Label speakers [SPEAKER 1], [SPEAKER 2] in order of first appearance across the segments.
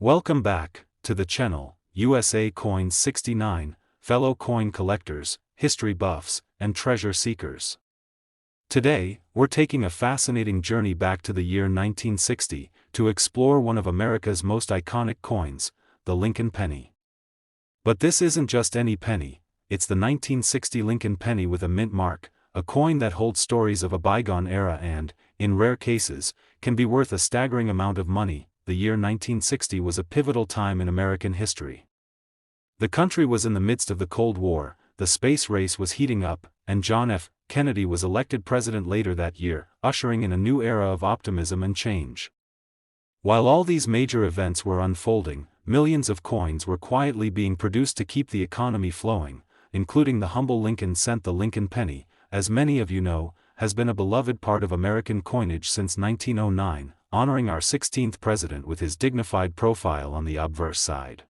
[SPEAKER 1] Welcome back to the channel, USA Coins 69, fellow coin collectors, history buffs, and treasure seekers. Today, we're taking a fascinating journey back to the year 1960 to explore one of America's most iconic coins, the Lincoln penny. But this isn't just any penny, it's the 1960 Lincoln penny with a mint mark, a coin that holds stories of a bygone era and, in rare cases, can be worth a staggering amount of money. The year 1960 was a pivotal time in American history. The country was in the midst of the Cold War, the space race was heating up, and John F. Kennedy was elected president later that year, ushering in a new era of optimism and change. While all these major events were unfolding, millions of coins were quietly being produced to keep the economy flowing, including the humble Lincoln cent. The Lincoln penny, as many of you know, has been a beloved part of American coinage since 1909, honoring our 16th president with his dignified profile on the obverse side.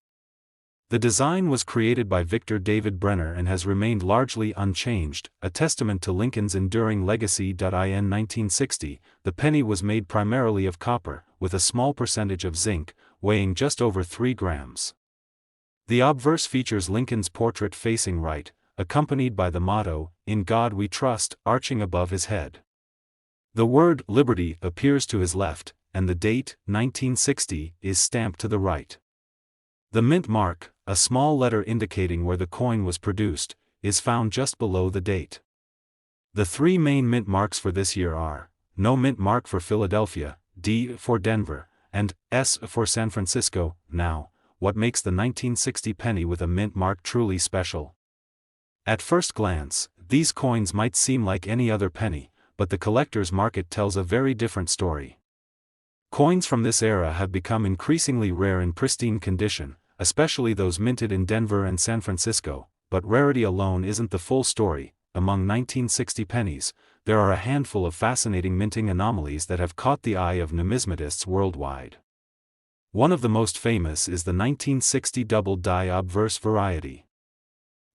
[SPEAKER 1] The design was created by Victor David Brenner and has remained largely unchanged, a testament to Lincoln's enduring legacy. In 1960, the penny was made primarily of copper, with a small percentage of zinc, weighing just over 3 grams. The obverse features Lincoln's portrait facing right, accompanied by the motto, "In God We Trust," arching above his head. The word "Liberty" appears to his left, and the date, 1960, is stamped to the right. The mint mark, a small letter indicating where the coin was produced, is found just below the date. The three main mint marks for this year are: no mint mark for Philadelphia, D for Denver, and S for San Francisco. Now, what makes the 1960 penny with a mint mark truly special? At first glance, these coins might seem like any other penny, but the collector's market tells a very different story. Coins from this era have become increasingly rare in pristine condition, especially those minted in Denver and San Francisco, but rarity alone isn't the full story. Among 1960 pennies, there are a handful of fascinating minting anomalies that have caught the eye of numismatists worldwide. One of the most famous is the 1960 double die obverse variety.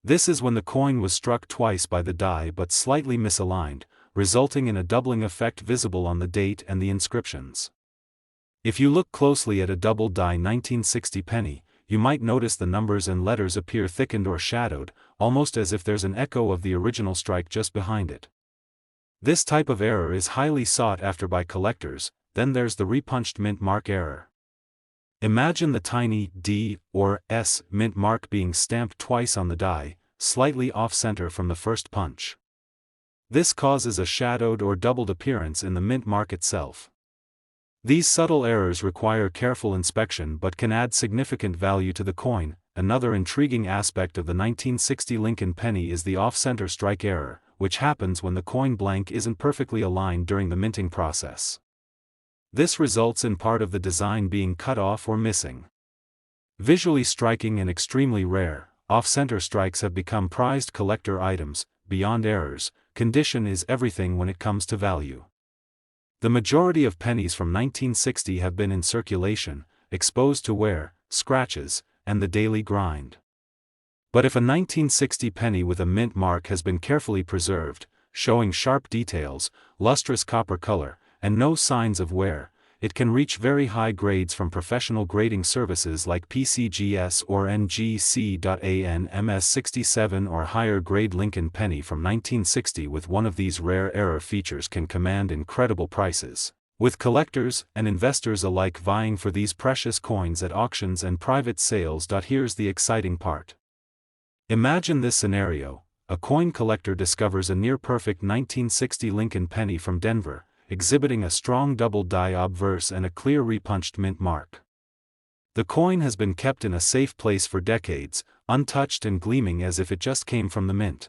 [SPEAKER 1] This is when the coin was struck twice by the die but slightly misaligned, resulting in a doubling effect visible on the date and the inscriptions. If you look closely at a double die 1960 penny, you might notice the numbers and letters appear thickened or shadowed, almost as if there's an echo of the original strike just behind it. This type of error is highly sought after by collectors. Then there's the repunched mint mark error. Imagine the tiny D or S mint mark being stamped twice on the die, slightly off-center from the first punch. This causes a shadowed or doubled appearance in the mint mark itself. These subtle errors require careful inspection but can add significant value to the coin. Another intriguing aspect of the 1960 Lincoln penny is the off-center strike error, which happens when the coin blank isn't perfectly aligned during the minting process. This results in part of the design being cut off or missing. Visually striking and extremely rare, off-center strikes have become prized collector items. Beyond errors, condition is everything when it comes to value. The majority of pennies from 1960 have been in circulation, exposed to wear, scratches, and the daily grind. But if a 1960 penny with a mint mark has been carefully preserved, showing sharp details, lustrous copper color, and no signs of wear, it can reach very high grades from professional grading services like PCGS or NGC.AN. MS67 or higher grade Lincoln penny from 1960 with one of these rare error features can command incredible prices, with collectors and investors alike vying for these precious coins at auctions and private sales. Here's the exciting part. Imagine this scenario: a coin collector discovers a near-perfect 1960 Lincoln penny from Denver, exhibiting a strong double die obverse and a clear repunched mint mark. The coin has been kept in a safe place for decades, untouched and gleaming as if it just came from the mint.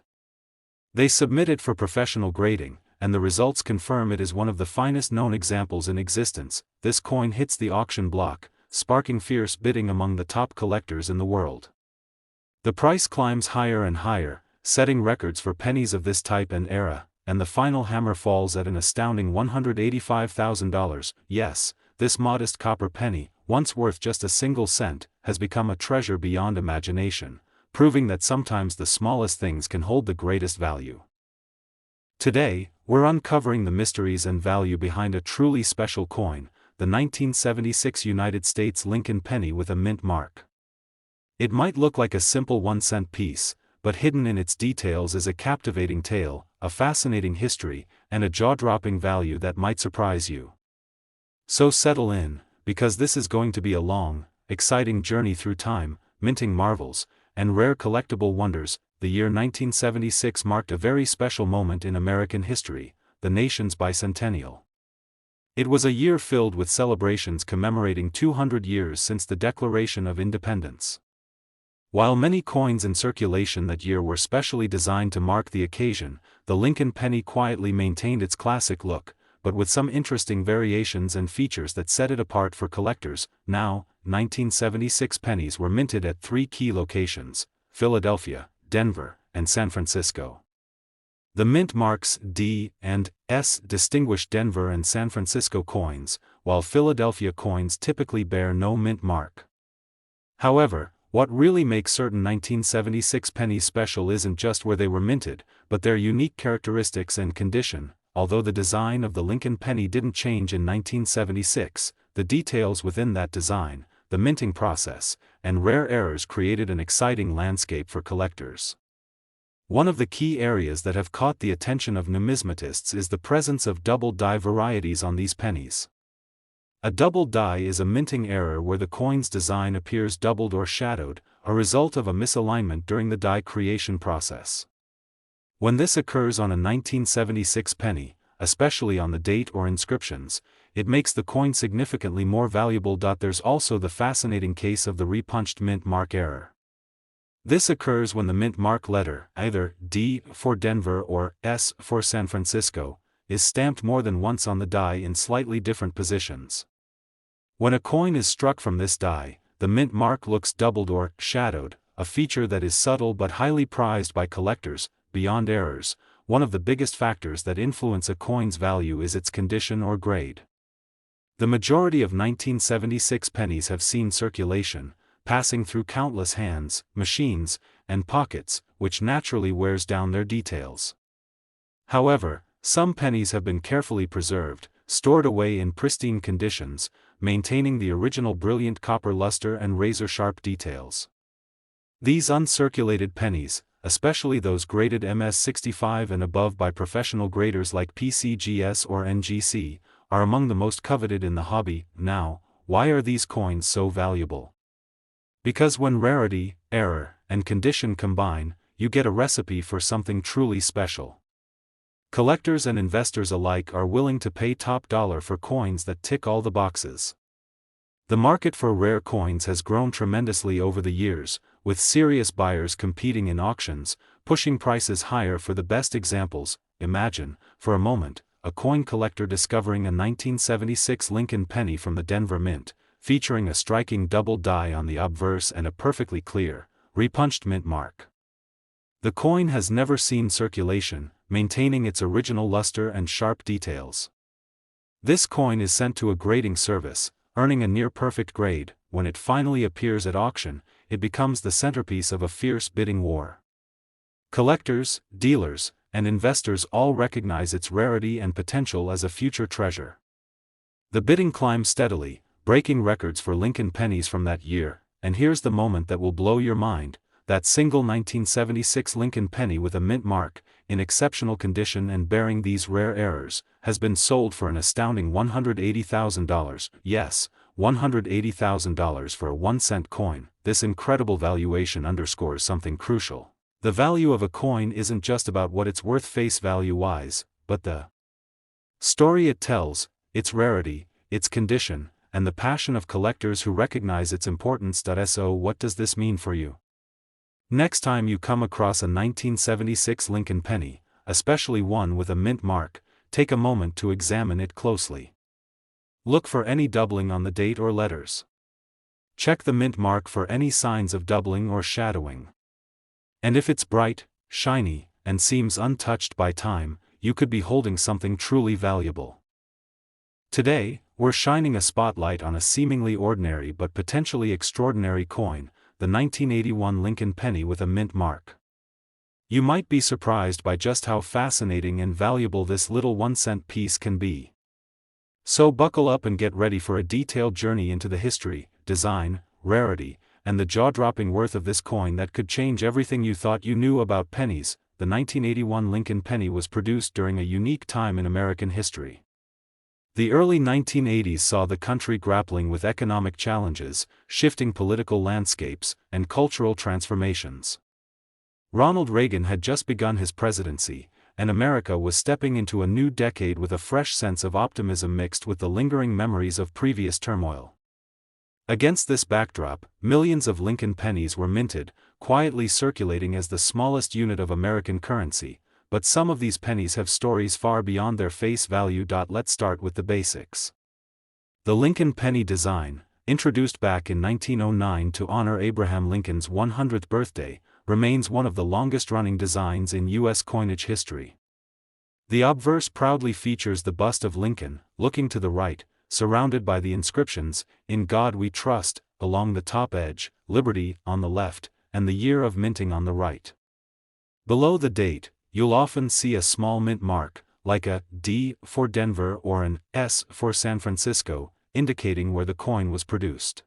[SPEAKER 1] They submit it for professional grading, and the results confirm it is one of the finest known examples in existence. This coin hits the auction block, sparking fierce bidding among the top collectors in the world. The price climbs higher and higher, setting records for pennies of this type and era, and the final hammer falls at an astounding $185,000. Yes, this modest copper penny, once worth just a single cent, has become a treasure beyond imagination, proving that sometimes the smallest things can hold the greatest value. Today, we're uncovering the mysteries and value behind a truly special coin, the 1976 United States Lincoln penny with a mint mark. It might look like a simple 1-cent piece, but hidden in its details is a captivating tale, a fascinating history, and a jaw-dropping value that might surprise you. So settle in, because this is going to be a long, exciting journey through time, minting marvels, and rare collectible wonders. The year 1976 marked a very special moment in American history, the nation's bicentennial. It was a year filled with celebrations commemorating 200 years since the Declaration of Independence. While many coins in circulation that year were specially designed to mark the occasion, the Lincoln penny quietly maintained its classic look, but with some interesting variations and features that set it apart for collectors. Now, 1976 pennies were minted at 3 key locations: Philadelphia, Denver, and San Francisco. The mint marks D and S distinguish Denver and San Francisco coins, while Philadelphia coins typically bear no mint mark. However, what really makes certain 1976 pennies special isn't just where they were minted, but their unique characteristics and condition. Although the design of the Lincoln penny didn't change in 1976, the details within that design, the minting process, and rare errors created an exciting landscape for collectors. One of the key areas that have caught the attention of numismatists is the presence of double die varieties on these pennies. A double die is a minting error where the coin's design appears doubled or shadowed, a result of a misalignment during the die creation process. When this occurs on a 1976 penny, especially on the date or inscriptions, it makes the coin significantly more valuable. There's also the fascinating case of the repunched mint mark error. This occurs when the mint mark letter, either D for Denver or S for San Francisco, is stamped more than once on the die in slightly different positions. When a coin is struck from this die, the mint mark looks doubled or shadowed, a feature that is subtle but highly prized by collectors. Beyond errors, one of the biggest factors that influence a coin's value is its condition or grade. The majority of 1976 pennies have seen circulation, passing through countless hands, machines, and pockets, which naturally wears down their details. However, some pennies have been carefully preserved, stored away in pristine conditions, maintaining the original brilliant copper luster and razor-sharp details. These uncirculated pennies, especially those graded MS-65 and above by professional graders like PCGS or NGC, are among the most coveted in the hobby. Now, why are these coins so valuable? Because when rarity, error, and condition combine, you get a recipe for something truly special. Collectors and investors alike are willing to pay top dollar for coins that tick all the boxes. The market for rare coins has grown tremendously over the years, with serious buyers competing in auctions, pushing prices higher for the best examples. Imagine, for a moment, a coin collector discovering a 1976 Lincoln penny from the Denver Mint, featuring a striking double die on the obverse and a perfectly clear, repunched mint mark. The coin has never seen circulation, maintaining its original luster and sharp details. This coin is sent to a grading service, earning a near-perfect grade. When it finally appears at auction, it becomes the centerpiece of a fierce bidding war. Collectors, dealers, and investors all recognize its rarity and potential as a future treasure. The bidding climbs steadily, breaking records for Lincoln pennies from that year, and here's the moment that will blow your mind: that single 1976 Lincoln penny with a mint mark, in exceptional condition and bearing these rare errors, has been sold for an astounding $180,000. Yes, $180,000 for a 1-cent coin. This incredible valuation underscores something crucial. The value of a coin isn't just about what it's worth face value-wise, but the story it tells, its rarity, its condition, and the passion of collectors who recognize its importance. So what does this mean for you? Next time you come across a 1976 Lincoln penny, especially one with a mint mark, take a moment to examine it closely. Look for any doubling on the date or letters. Check the mint mark for any signs of doubling or shadowing. And if it's bright, shiny, and seems untouched by time, you could be holding something truly valuable. Today, we're shining a spotlight on a seemingly ordinary but potentially extraordinary coin, the 1981 Lincoln penny with a mint mark. You might be surprised by just how fascinating and valuable this little 1-cent piece can be. So buckle up and get ready for a detailed journey into the history, design, rarity, and the jaw-dropping worth of this coin that could change everything you thought you knew about pennies. The 1981 Lincoln penny was produced during a unique time in American history. The early 1980s saw the country grappling with economic challenges, shifting political landscapes, and cultural transformations. Ronald Reagan had just begun his presidency, and America was stepping into a new decade with a fresh sense of optimism mixed with the lingering memories of previous turmoil. Against this backdrop, millions of Lincoln pennies were minted, quietly circulating as the smallest unit of American currency, but some of these pennies have stories far beyond their face value. Let's start with the basics. The Lincoln penny design, introduced back in 1909 to honor Abraham Lincoln's 100th birthday, remains one of the longest-running designs in U.S. coinage history. The obverse proudly features the bust of Lincoln, looking to the right, surrounded by the inscriptions, "In God We Trust," along the top edge, "Liberty," on the left, and the year of minting on the right. Below the date, you'll often see a small mint mark, like a D for Denver or an S for San Francisco, indicating where the coin was produced.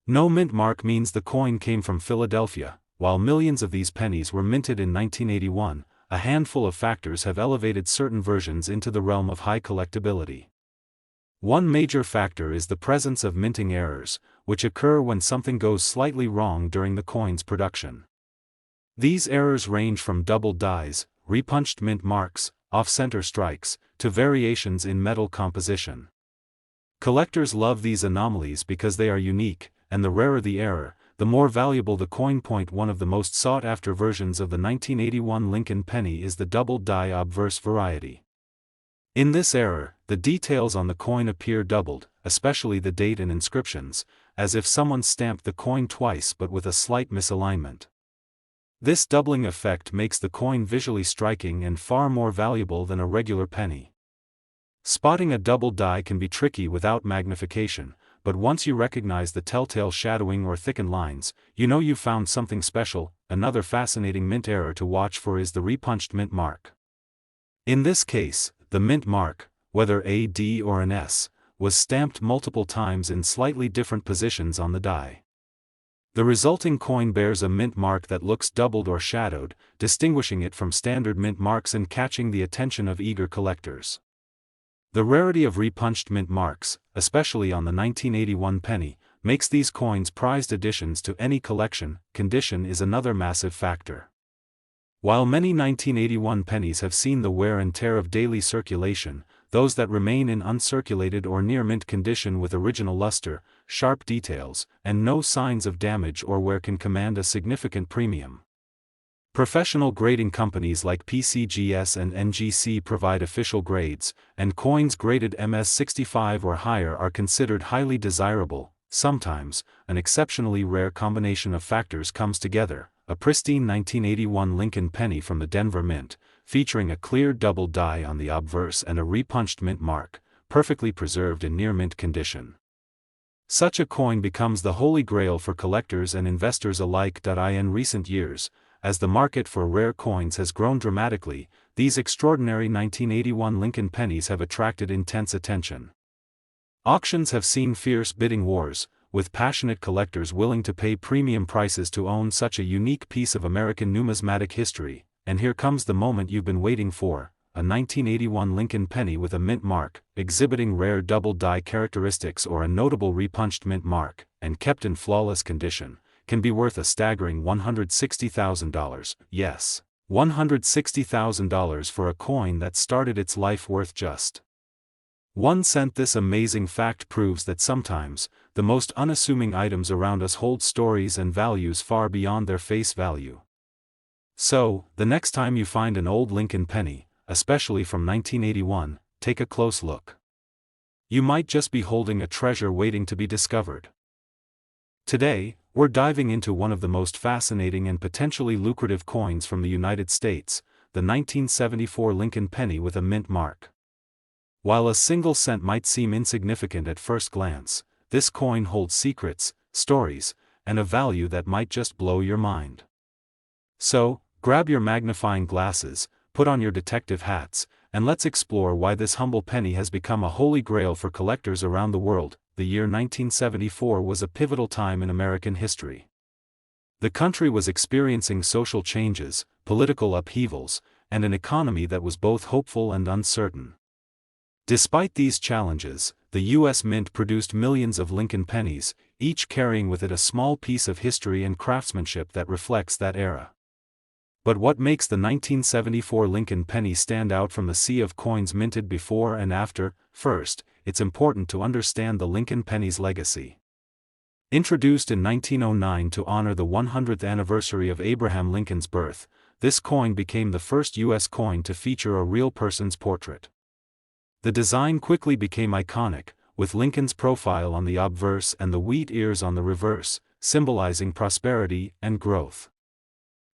[SPEAKER 1] No mint mark means the coin came from Philadelphia. While millions of these pennies were minted in 1981, a handful of factors have elevated certain versions into the realm of high collectability. One major factor is the presence of minting errors, which occur when something goes slightly wrong during the coin's production. These errors range from doubled dies, repunched mint marks, off-center strikes, to variations in metal composition. Collectors love these anomalies because they are unique, and the rarer the error, the more valuable the coin. One of the most sought-after versions of the 1981 Lincoln penny is the double die obverse variety. In this error, the details on the coin appear doubled, especially the date and inscriptions, as if someone stamped the coin twice but with a slight misalignment. This doubling effect makes the coin visually striking and far more valuable than a regular penny. Spotting a double die can be tricky without magnification, but once you recognize the telltale shadowing or thickened lines, you know you've found something special. Another fascinating mint error to watch for is the repunched mint mark. In this case, the mint mark, whether a D or an S, was stamped multiple times in slightly different positions on the die. The resulting coin bears a mint mark that looks doubled or shadowed, distinguishing it from standard mint marks and catching the attention of eager collectors. The rarity of repunched mint marks, especially on the 1981 penny, makes these coins prized additions to any collection. Condition is another massive factor. While many 1981 pennies have seen the wear and tear of daily circulation, those that remain in uncirculated or near mint condition with original luster, sharp details, and no signs of damage or wear can command a significant premium. Professional grading companies like PCGS and NGC provide official grades, and coins graded MS65 or higher are considered highly desirable. Sometimes, an exceptionally rare combination of factors comes together: a pristine 1981 Lincoln penny from the Denver Mint, featuring a clear double die on the obverse and a repunched mint mark, perfectly preserved in near-mint condition. Such a coin becomes the holy grail for collectors and investors alike. In recent years, as the market for rare coins has grown dramatically, these extraordinary 1981 Lincoln pennies have attracted intense attention. Auctions have seen fierce bidding wars, with passionate collectors willing to pay premium prices to own such a unique piece of American numismatic history. And here comes the moment you've been waiting for: a 1981 Lincoln penny with a mint mark, exhibiting rare double die characteristics or a notable repunched mint mark, and kept in flawless condition, can be worth a staggering $160,000. Yes, $160,000 for a coin that started its life worth just 1 cent. This amazing fact proves that sometimes, the most unassuming items around us hold stories and values far beyond their face value. So, the next time you find an old Lincoln penny, especially from 1981, take a close look. You might just be holding a treasure waiting to be discovered. Today, we're diving into one of the most fascinating and potentially lucrative coins from the United States, the 1974 Lincoln penny with a mint mark. While a single cent might seem insignificant at first glance, this coin holds secrets, stories, and a value that might just blow your mind. So, grab your magnifying glasses, put on your detective hats, and let's explore why this humble penny has become a holy grail for collectors around the world. The year 1974 was a pivotal time in American history. The country was experiencing social changes, political upheavals, and an economy that was both hopeful and uncertain. Despite these challenges, the U.S. Mint produced millions of Lincoln pennies, each carrying with it a small piece of history and craftsmanship that reflects that era. But what makes the 1974 Lincoln penny stand out from the sea of coins minted before and after? First, it's important to understand the Lincoln penny's legacy. Introduced in 1909 to honor the 100th anniversary of Abraham Lincoln's birth, this coin became the first U.S. coin to feature a real person's portrait. The design quickly became iconic, with Lincoln's profile on the obverse and the wheat ears on the reverse, symbolizing prosperity and growth.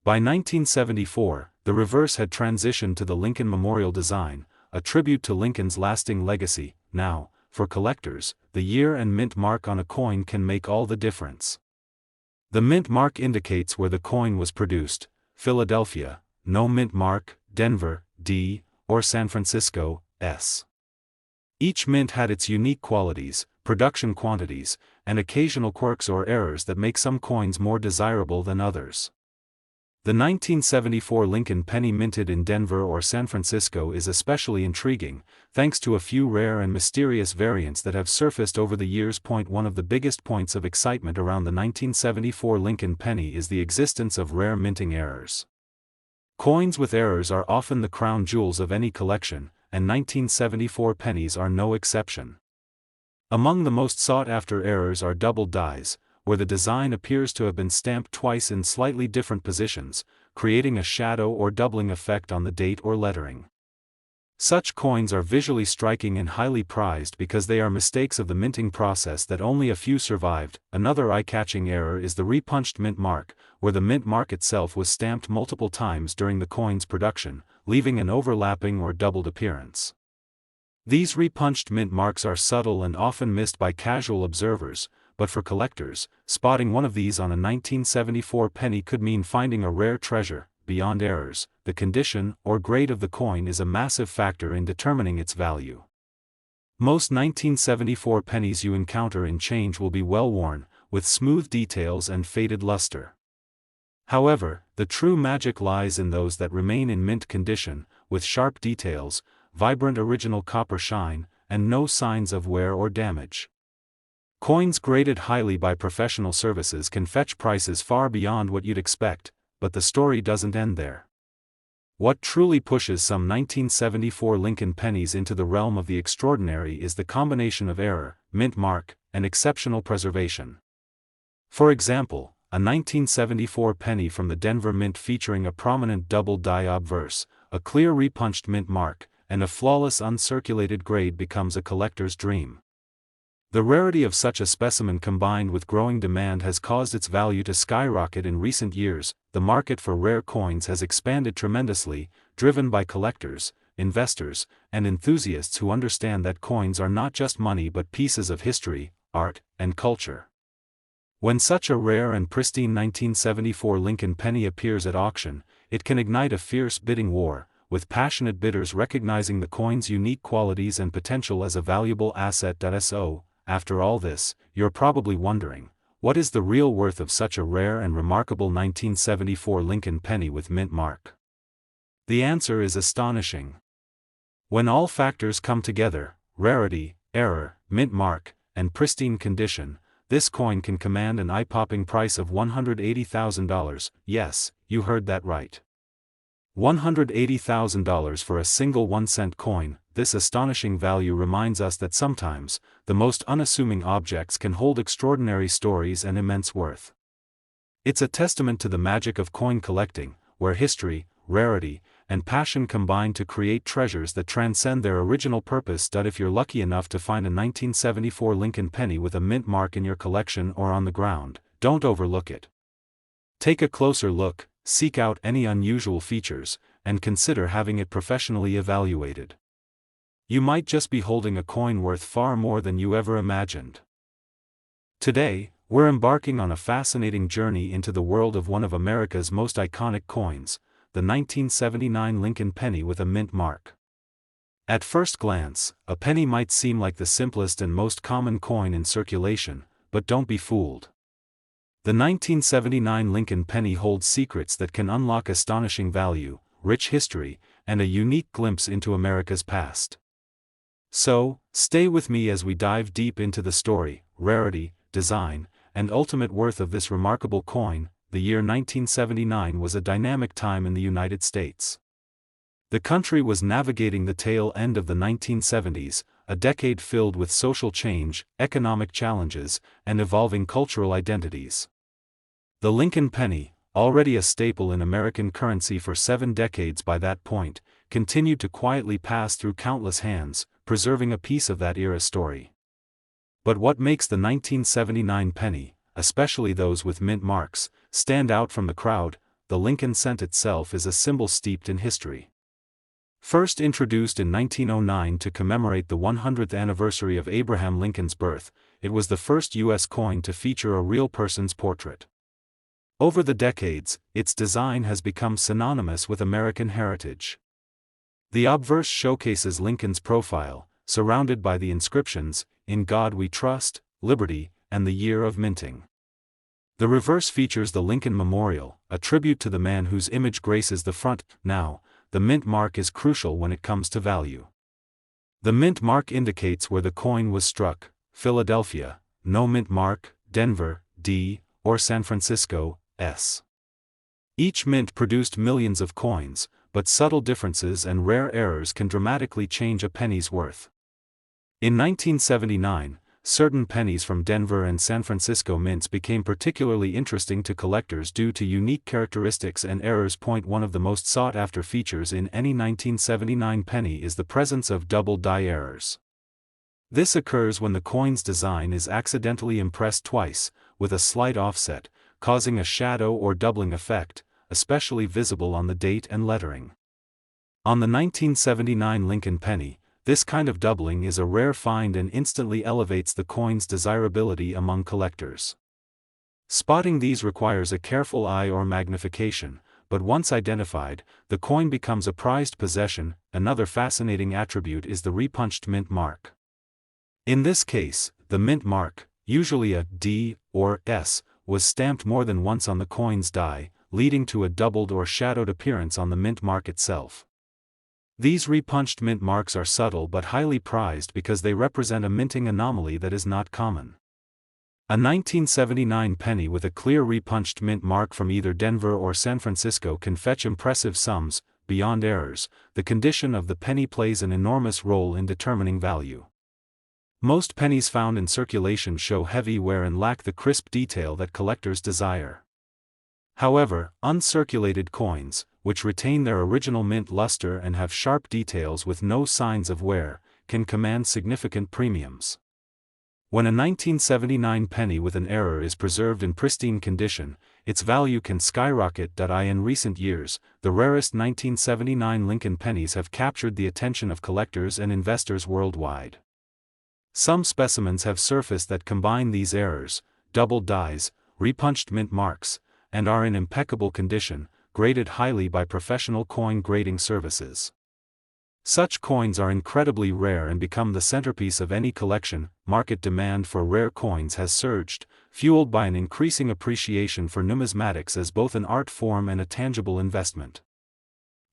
[SPEAKER 1] By 1974, the reverse had transitioned to the Lincoln Memorial design, a tribute to Lincoln's lasting legacy. Now, for collectors, the year and mint mark on a coin can make all the difference. The mint mark indicates where the coin was produced: Philadelphia, no mint mark; Denver, D, or San Francisco, S. Each mint had its unique qualities, production quantities, and occasional quirks or errors that make some coins more desirable than others. The 1974 Lincoln penny minted in Denver or San Francisco is especially intriguing, thanks to a few rare and mysterious variants that have surfaced over the years. One of the biggest points of excitement around the 1974 Lincoln penny is the existence of rare minting errors. Coins with errors are often the crown jewels of any collection, and 1974 pennies are no exception. Among the most sought-after errors are double dies, where the design appears to have been stamped twice in slightly different positions, creating a shadow or doubling effect on the date or lettering. Such coins are visually striking and highly prized because they are mistakes of the minting process that only a few survived. Another eye-catching error is the repunched mint mark, where the mint mark itself was stamped multiple times during the coin's production, leaving an overlapping or doubled appearance. These repunched mint marks are subtle and often missed by casual observers, but for collectors, spotting one of these on a 1974 penny could mean finding a rare treasure. Beyond errors, the condition or grade of the coin is a massive factor in determining its value. Most 1974 pennies you encounter in change will be well worn, with smooth details and faded luster. However, the true magic lies in those that remain in mint condition, with sharp details, vibrant original copper shine, and no signs of wear or damage. Coins graded highly by professional services can fetch prices far beyond what you'd expect, but the story doesn't end there. What truly pushes some 1974 Lincoln pennies into the realm of the extraordinary is the combination of error, mint mark, and exceptional preservation. For example, a 1974 penny from the Denver Mint featuring a prominent double die obverse, a clear repunched mint mark, and a flawless uncirculated grade becomes a collector's dream. The rarity of such a specimen combined with growing demand has caused its value to skyrocket in recent years. The market for rare coins has expanded tremendously, driven by collectors, investors, and enthusiasts who understand that coins are not just money but pieces of history, art, and culture. When such a rare and pristine 1974 Lincoln penny appears at auction, it can ignite a fierce bidding war, with passionate bidders recognizing the coin's unique qualities and potential as a valuable asset. So, after all this, you're probably wondering, what is the real worth of such a rare and remarkable 1974 Lincoln penny with mint mark? The answer is astonishing. When all factors come together, rarity, error, mint mark, and pristine condition, this coin can command an eye-popping price of $180,000. Yes, you heard that right. $180,000 for a single 1-cent coin. This astonishing value reminds us that sometimes, the most unassuming objects can hold extraordinary stories and immense worth. It's a testament to the magic of coin collecting, where history, rarity, and passion combine to create treasures that transcend their original purpose. If you're lucky enough to find a 1974 Lincoln penny with a mint mark in your collection or on the ground, don't overlook it. Take a closer look, seek out any unusual features, and consider having it professionally evaluated. You might just be holding a coin worth far more than you ever imagined. Today, we're embarking on a fascinating journey into the world of one of America's most iconic coins, the 1979 Lincoln penny with a mint mark. At first glance, a penny might seem like the simplest and most common coin in circulation, but don't be fooled. The 1979 Lincoln penny holds secrets that can unlock astonishing value, rich history, and a unique glimpse into America's past. So, stay with me as we dive deep into the story, rarity, design, and ultimate worth of this remarkable coin. The year 1979 was a dynamic time in the United States. The country was navigating the tail end of the 1970s, a decade filled with social change, economic challenges, and evolving cultural identities. The Lincoln penny, already a staple in American currency for 7 decades by that point, continued to quietly pass through countless hands, preserving a piece of that era's story. But what makes the 1979 penny, especially those with mint marks, stand out from the crowd? The Lincoln cent itself is a symbol steeped in history. First introduced in 1909 to commemorate the 100th anniversary of Abraham Lincoln's birth, it was the first U.S. coin to feature a real person's portrait. Over the decades, its design has become synonymous with American heritage. The obverse showcases Lincoln's profile, surrounded by the inscriptions, "In God We Trust," "Liberty," and the year of minting. The reverse features the Lincoln Memorial, a tribute to the man whose image graces the front. Now, the mint mark is crucial when it comes to value. The mint mark indicates where the coin was struck: Philadelphia, no mint mark; Denver, D, or San Francisco, S. Each mint produced millions of coins, but subtle differences and rare errors can dramatically change a penny's worth. In 1979, certain pennies from Denver and San Francisco mints became particularly interesting to collectors due to unique characteristics and errors. One of the most sought-after features in any 1979 penny is the presence of double die errors. This occurs when the coin's design is accidentally impressed twice, with a slight offset, causing a shadow or doubling effect, especially visible on the date and lettering. On the 1979 Lincoln penny, this kind of doubling is a rare find and instantly elevates the coin's desirability among collectors. Spotting these requires a careful eye or magnification, but once identified, the coin becomes a prized possession. Another fascinating attribute is the repunched mint mark. In this case, the mint mark, usually a D or S, was stamped more than once on the coin's die, leading to a doubled or shadowed appearance on the mint mark itself. These repunched mint marks are subtle but highly prized because they represent a minting anomaly that is not common. A 1979 penny with a clear repunched mint mark from either Denver or San Francisco can fetch impressive sums. Beyond errors, the condition of the penny plays an enormous role in determining value. Most pennies found in circulation show heavy wear and lack the crisp detail that collectors desire. However, uncirculated coins, which retain their original mint luster and have sharp details with no signs of wear, can command significant premiums. When a 1979 penny with an error is preserved in pristine condition, its value can skyrocket. In recent years, the rarest 1979 Lincoln pennies have captured the attention of collectors and investors worldwide. Some specimens have surfaced that combine these errors, double dies, repunched mint marks, and are in impeccable condition, graded highly by professional coin grading services. Such coins are incredibly rare and become the centerpiece of any collection. Market demand for rare coins has surged, fueled by an increasing appreciation for numismatics as both an art form and a tangible investment.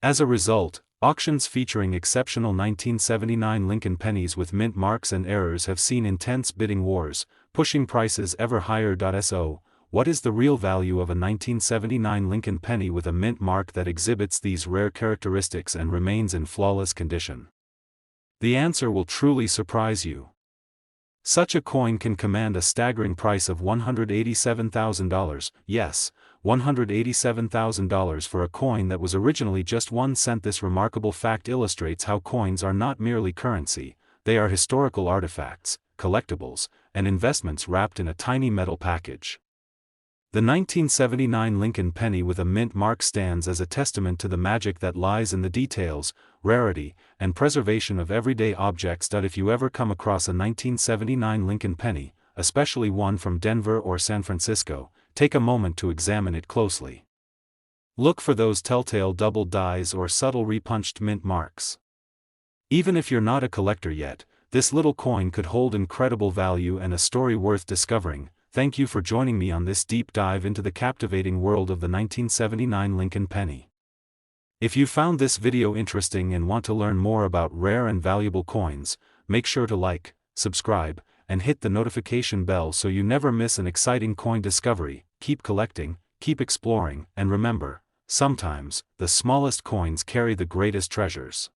[SPEAKER 1] As a result, auctions featuring exceptional 1979 Lincoln pennies with mint marks and errors have seen intense bidding wars, pushing prices ever higher. So, what is the real value of a 1979 Lincoln penny with a mint mark that exhibits these rare characteristics and remains in flawless condition? The answer will truly surprise you. Such a coin can command a staggering price of $187,000, yes, $187,000 for a coin that was originally just 1 cent. This remarkable fact illustrates how coins are not merely currency, they are historical artifacts, collectibles, and investments wrapped in a tiny metal package. The 1979 Lincoln penny with a mint mark stands as a testament to the magic that lies in the details, rarity, and preservation of everyday objects. If you ever come across a 1979 Lincoln penny, especially one from Denver or San Francisco, take a moment to examine it closely. Look for those telltale double dies or subtle repunched mint marks. Even if you're not a collector yet, this little coin could hold incredible value and a story worth discovering. Thank you for joining me on this deep dive into the captivating world of the 1979 Lincoln penny. If you found this video interesting and want to learn more about rare and valuable coins, make sure to like, subscribe, and hit the notification bell so you never miss an exciting coin discovery. Keep collecting, keep exploring, and remember, sometimes, the smallest coins carry the greatest treasures.